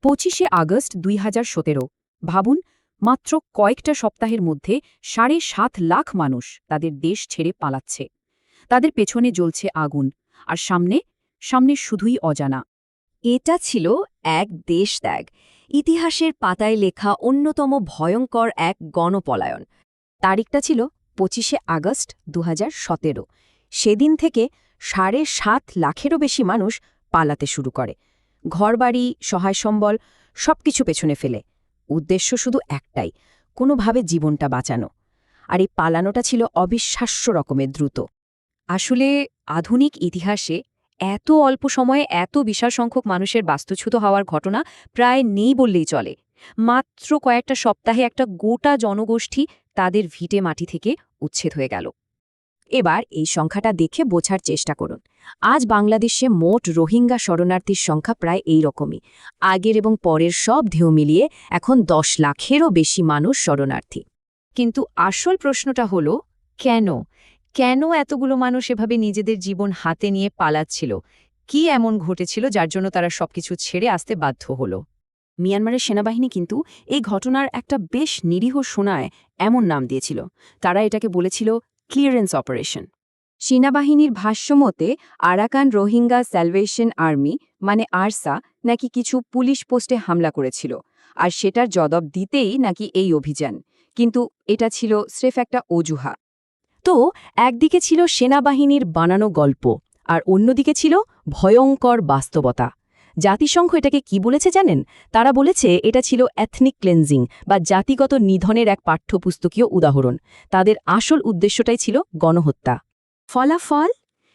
25শে August 2017। ভাবুন, মাত্র কয়েকটা সপ্তাহের মধ্যে 7.5 লাখ মানুষ তাদের দেশ ছেড়ে পালাচ্ছে। তাদের পেছনে জ্বলছে আগুন, আর সামনে সামনে শুধুই অজানা। এটা ছিল এক দেশত্যাগ, ইতিহাসের পাতায় লেখা অন্যতম ভয়ঙ্কর এক গণপলায়ন। তারিখটা ছিল 25শে আগস্ট 2017। সেদিন থেকে 7.5 লাখেরও বেশি মানুষ পালাতে শুরু করে, ঘরবাড়ি, সহায় সম্বল সবকিছু পেছনে ফেলে। উদ্দেশ্য শুধু একটাই, কোনোভাবে জীবনটা বাঁচানো। আর এই পালানোটা ছিল অবিশ্বাস্য রকমের দ্রুত। আসলে আধুনিক ইতিহাসে এত অল্প সময়ে এত বিশাল সংখ্যক মানুষের বাস্তুচ্যুত হওয়ার ঘটনা প্রায় নেই বললেই চলে। মাত্র কয়েকটা সপ্তাহে একটা গোটা জনগোষ্ঠী তাদের ভিটে মাটি থেকে উচ্ছেদ হয়ে গেল। এবার এই সংখ্যাটা দেখে বোঝার চেষ্টা করুন। আজ বাংলাদেশে মোট রোহিঙ্গা শরণার্থীর সংখ্যা প্রায় এই রকমই। আগের এবং পরের সব ঢেউ মিলিয়ে এখন 10 লাখেরও বেশি মানুষ শরণার্থী। কিন্তু আসল প্রশ্নটা হলো, কেন এতগুলো মানুষ এভাবে নিজেদের জীবন হাতে নিয়ে পালাচ্ছিল? কি এমন ঘটেছিল যার জন্য তারা সবকিছু ছেড়ে আসতে বাধ্য হল? মিয়ানমারের সেনাবাহিনী কিন্তু এই ঘটনার একটা বেশ নিরীহ শোনায় এমন নাম দিয়েছিল। তারা এটাকে বলেছিল ক্লিয়ারেন্স অপারেশন। সেনাবাহিনীর ভাষ্যমতে আরাকান রোহিঙ্গা স্যালভেশন আর্মি মানে আরসা নাকি কিছু পুলিশ পোস্টে হামলা করেছিল, আর সেটার জবাব দিতেই নাকি এই অভিযান। কিন্তু এটা ছিল স্রেফ একটা অজুহাত। তো একদিকে ছিল সেনাবাহিনীর বানানো গল্প, আর অন্যদিকে ছিল ভয়ঙ্কর বাস্তবতা। জাতিসংঘ এটাকে কি বলেছে জানেন? তারা বলেছে এটা ছিল এথনিক ক্লেনজিং বা জাতিগত নিধনের এক পাঠ্যপুস্তকীয় উদাহরণ। তাদের আসল উদ্দেশ্যটাই ছিল গণহত্যা। ফলাফল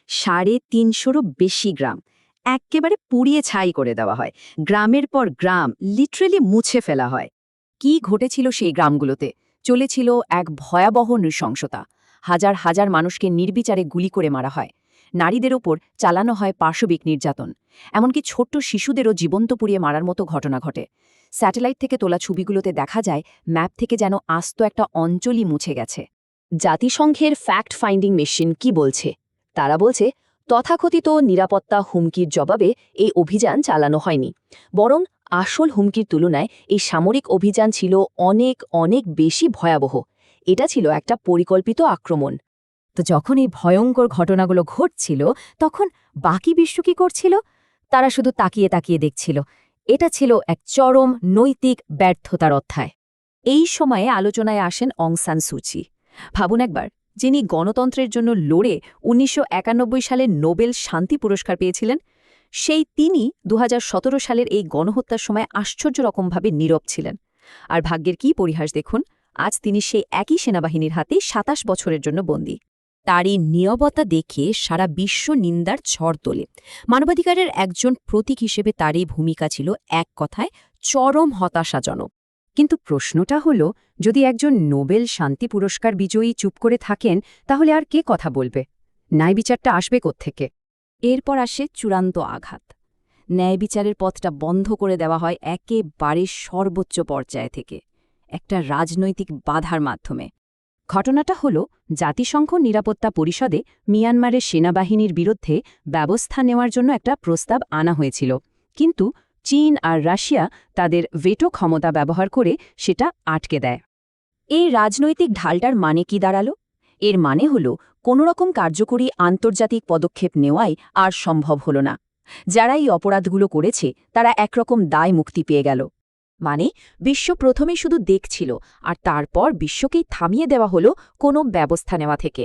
350-রও বেশি গ্রাম একেবারে পুড়িয়ে ছাই করে দেওয়া হয়। গ্রামের পর গ্রাম লিটারেলি মুছে ফেলা হয়। কি ঘটেছিল সেই গ্রামগুলোতে? চলেছিল এক ভয়াবহ নৃশংসতা। হাজার হাজার মানুষকে নির্বিচারে গুলি করে মারা হয়। নারীদের ওপর চালানো হয় পাশবিক নির্যাতন। এমনকি ছোট্ট শিশুদেরও জীবন্ত পুড়িয়ে মারার মতো ঘটনা ঘটে। স্যাটেলাইট থেকে তোলা ছবিগুলোতে দেখা যায় ম্যাপ থেকে যেন আস্ত একটা অঞ্চলই মুছে গেছে। জাতিসংঘের ফ্যাক্ট ফাইন্ডিং মেশিন কি বলছে? তারা বলছে তথাকথিত নিরাপত্তা হুমকির জবাবে এই অভিযান চালানো হয়নি, বরং আসল হুমকির তুলনায় এই সামরিক অভিযান ছিল অনেক অনেক বেশি ভয়াবহ। এটা ছিল একটা পরিকল্পিত আক্রমণ। তো যখন এই ভয়ঙ্কর ঘটনাগুলো ঘটছিল, তখন বাকি বিশ্ব কি করছিল? তারা শুধু তাকিয়ে তাকিয়ে দেখছিল। এটা ছিল এক চরম নৈতিক ব্যর্থতার অধ্যায়। এই সময়ে আলোচনায় আসেন অং সান সুচি। ভাবুন একবার, যিনি গণতন্ত্রের জন্য লড়ে 1991 সালে নোবেল শান্তি পুরস্কার পেয়েছিলেন, সেই তিনি 2017 সালের এই গণহত্যার সময় আশ্চর্য রকমভাবে নীরব ছিলেন। আর ভাগ্যের কি পরিহাস দেখুন, আজ তিনি সেই একই সেনাবাহিনীর হাতে 27 বছরের জন্য বন্দী। তার এই নীরবতা দেখে সারা বিশ্ব নিন্দার ঝড় তোলে। মানবাধিকারের একজন প্রতীক হিসেবে তার এই ভূমিকা ছিল এক কথায় চরম হতাশাজনক। কিন্তু প্রশ্নটা হলো, যদি একজন নোবেল শান্তি পুরস্কার বিজয়ী চুপ করে থাকেন, তাহলে আর কে কথা বলবে? ন্যায় বিচারটা আসবে কোত্থেকে? এরপর আসে চূড়ান্ত আঘাত। ন্যায় বিচারের পথটা বন্ধ করে দেওয়া হয় একেবারে সর্বোচ্চ পর্যায় থেকে, একটা রাজনৈতিক বাধার মাধ্যমে। ঘটনাটা হল, জাতিসংঘ নিরাপত্তা পরিষদে মিয়ানমারের সেনাবাহিনীর বিরুদ্ধে ব্যবস্থা নেওয়ার জন্য একটা প্রস্তাব আনা হয়েছিল, কিন্তু চীন আর রাশিয়া তাদের ভেটো ক্ষমতা ব্যবহার করে সেটা আটকে দেয়। এই রাজনৈতিক ঢালটার মানে কি দাঁড়ালো? এর মানে হল, কোনোরকম কার্যকরী আন্তর্জাতিক পদক্ষেপ নেওয়াই আর সম্ভব হল না। যারা এই অপরাধগুলো করেছে তারা একরকম দায় মুক্তি পেয়ে গেল। মানে বিশ্ব প্রথমে শুধু দেখছিল, আর তারপর বিশ্বকেই থামিয়ে দেওয়া হলো কোনো ব্যবস্থা নেওয়া থেকে।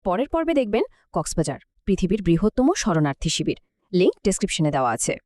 পরের পর্বে দেখবেন কক্সবাজার, পৃথিবীর বৃহত্তম শরণার্থী শিবির। লিঙ্ক ডেসক্রিপশনে দেওয়া আছে।